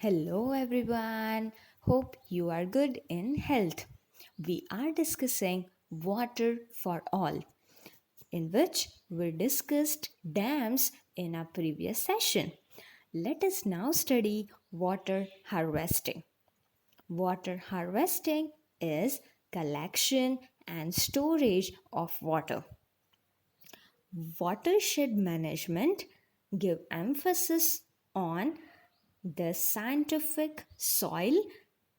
Hello everyone. Hope you are good in health. We are discussing water for all, in which we discussed dams in our previous session. Let us now study water harvesting. Water harvesting is collection and storage of water. Watershed management give emphasis on the scientific soil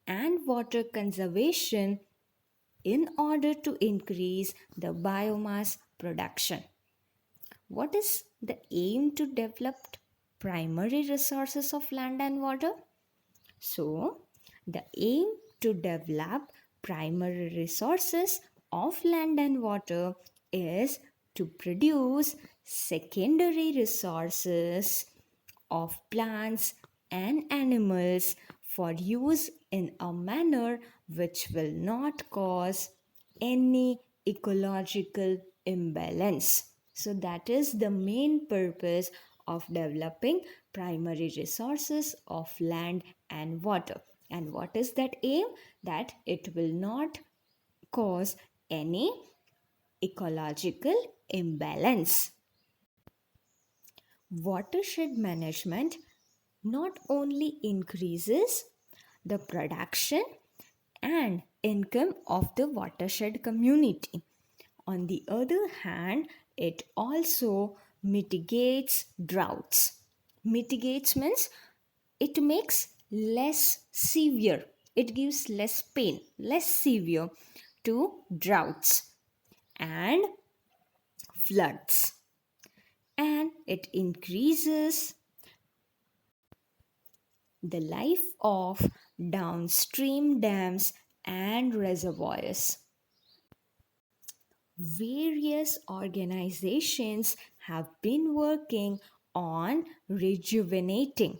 and water conservation in order to increase the biomass production. What is the aim to develop primary resources of land and water? So, the aim to develop primary resources of land and water is to produce secondary resources of plants and animals for use in a manner which will not cause any ecological imbalance. So, that is the main purpose of developing primary resources of land and water. And what is that aim? That it will not cause any ecological imbalance. Watershed management not only increases the production and income of the watershed community. On the other hand, it also mitigates droughts. Mitigates means it makes less severe, it gives less pain, less severe to droughts and floods, and it increases the life of downstream dams and reservoirs. Various organizations have been working on rejuvenating,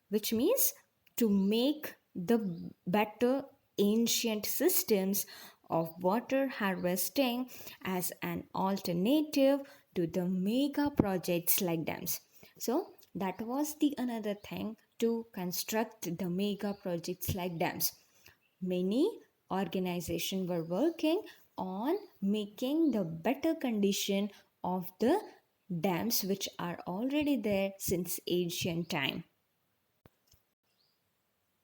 which means to make the better ancient systems of water harvesting as an alternative to the mega projects like dams. So that was the another thing to construct the mega projects like dams. Many organizations were working on making the better condition of the dams which are already there since ancient time.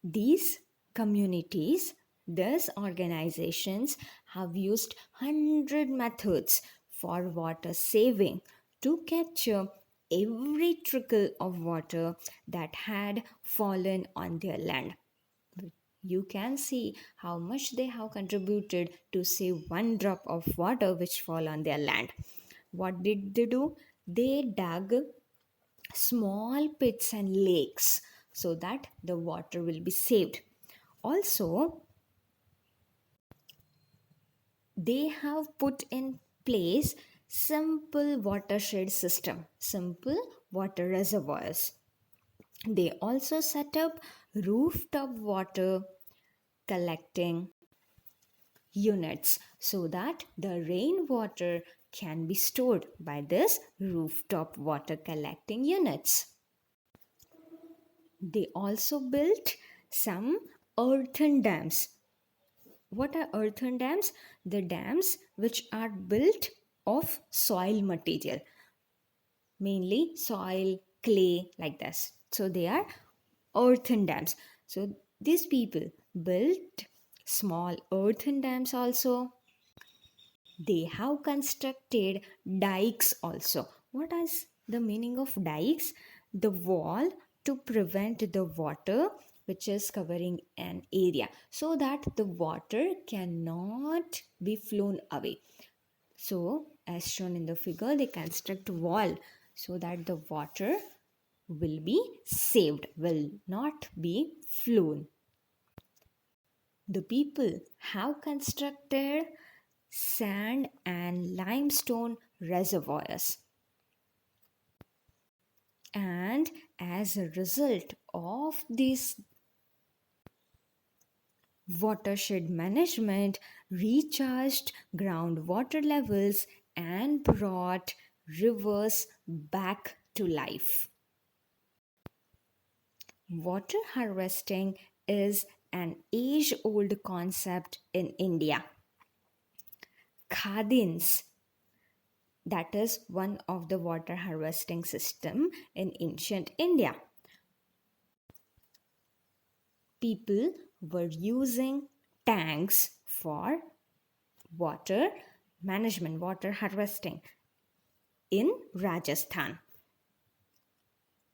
These communities, these organizations have used 100 methods for water saving to capture every trickle of water that had fallen on their land. You can see how much they have contributed to save one drop of water which fall on their land. What did they do? They dug small pits and lakes so that the water will be saved. Also, they have put in place simple watershed system, simple water reservoirs. They also set up rooftop water collecting units so that the rainwater can be stored by this rooftop water collecting units. They also built some earthen dams. What are earthen dams? The dams which are built of soil material, mainly soil, clay, like this. So they are earthen dams. So these people built small earthen dams also. They have constructed dikes also. What is the meaning of dikes? The wall to prevent the water which is covering an area so that the water cannot be flown away. So, as shown in the figure, they construct wall so that the water will be saved, will not be flown. The people have constructed sand and limestone reservoirs. And as a result of this watershed management, recharged groundwater levels and brought rivers back to life. Water harvesting is an age old concept in India. Khadins, that is one of the water harvesting system in ancient India. People were using tanks for water management, water harvesting in Rajasthan.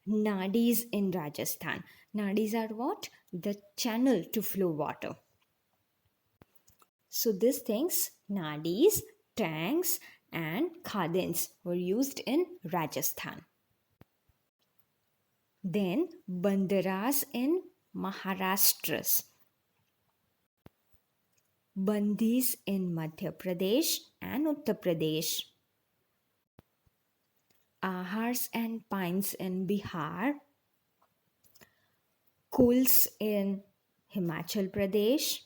Nadis in Rajasthan. Nadis are what? The channel to flow water. So these things, nadis, tanks, and khadins were used in Rajasthan. Then bandaras in Maharashtra, bandis in Madhya Pradesh and Uttar Pradesh, ahars and pines in Bihar, kuls in Himachal Pradesh,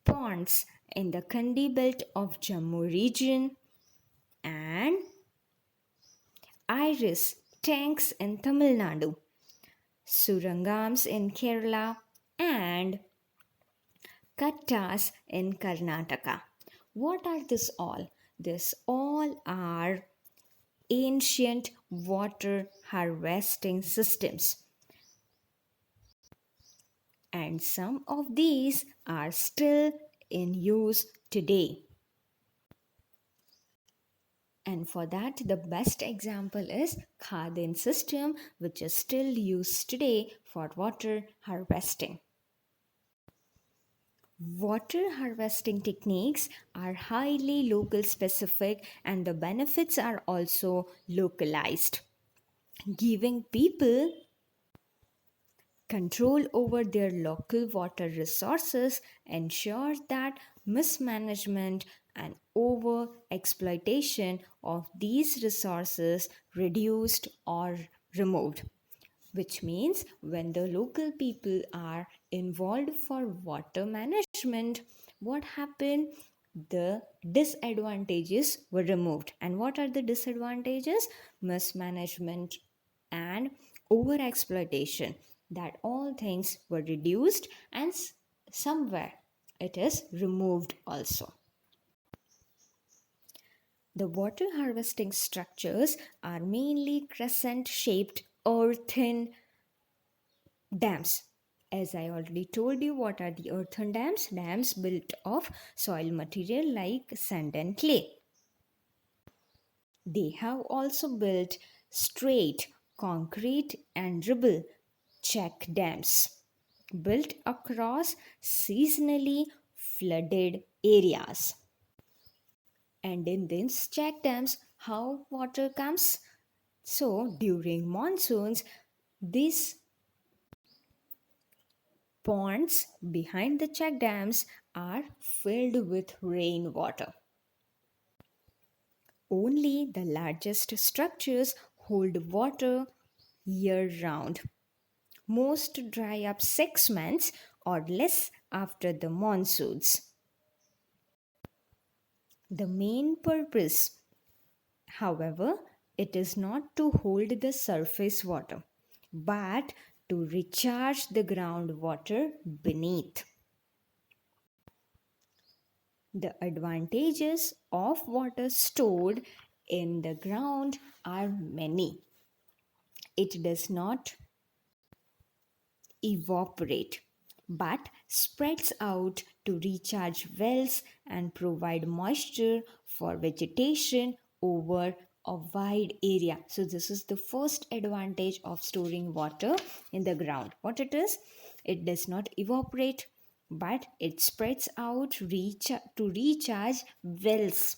ponds in the Kandi belt of Jammu region, and iris tanks in Tamil Nadu, surangams in Kerala, and kattas in Karnataka. What are this all? This all are ancient water harvesting systems, and some of these are still in use today. And for that, the best example is Khadin system, which is still used today for water harvesting. Water harvesting techniques are highly local specific and the benefits are also localized, giving people control over their local water resources ensures that mismanagement and over exploitation of these resources reduced or removed, which means when the local people are involved for water management, what happened? The disadvantages were removed. And what are the disadvantages? Mismanagement and over exploitation. That all things were reduced and somewhere it is removed also. The water harvesting structures are mainly crescent shaped earthen dams. As I already told you, what are the earthen dams? Dams built of soil material like sand and clay. They have also built straight concrete and rubble check dams built across seasonally flooded areas. And in these check dams, how water comes? So during monsoons, these ponds behind the check dams are filled with rainwater. Only the largest structures hold water year round. Most dry up 6 months or less after the monsoons. The main purpose, however, it is not to hold the surface water, but to recharge the groundwater beneath. The advantages of water stored in the ground are many. It does not evaporate but spreads out to recharge wells and provide moisture for vegetation over a wide area. So this is the first advantage of storing water in the ground. What it is? It does not evaporate but it spreads out to recharge wells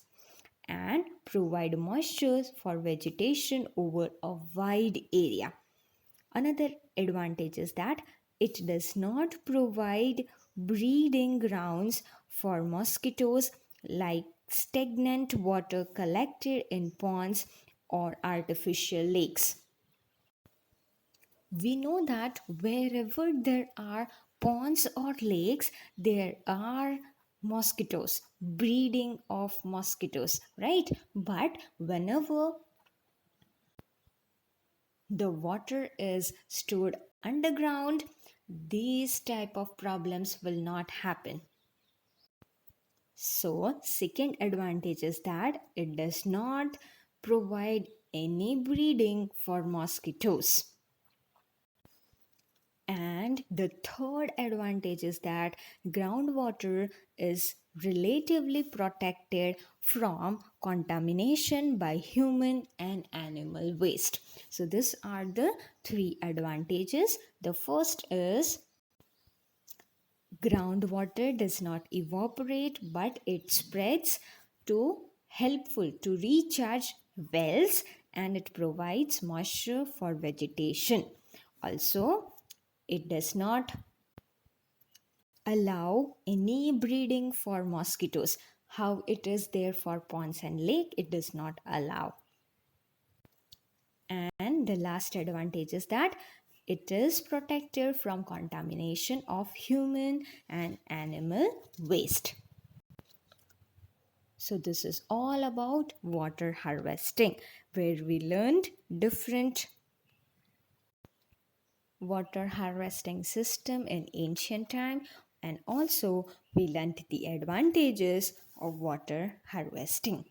and provide moisture for vegetation over a wide area. Another advantage is that it does not provide breeding grounds for mosquitoes like stagnant water collected in ponds or artificial lakes. We know that wherever there are ponds or lakes, there are mosquitoes, breeding of mosquitoes, right? But whenever the water is stored underground, these type of problems will not happen. So second advantage is that it does not provide any breeding for mosquitoes. And the third advantage is that groundwater is relatively protected from contamination by human and animal waste. So these are the three advantages. The first is groundwater does not evaporate but it spreads to helpful to recharge wells, and it provides moisture for vegetation. Also, it does not allow any breeding for mosquitoes. How it is there for ponds and lake, it does not allow. And the last advantage is that it is protected from contamination of human and animal waste. So this is all about water harvesting, where we learned different water harvesting system in ancient time, and also we learned the advantages of water harvesting.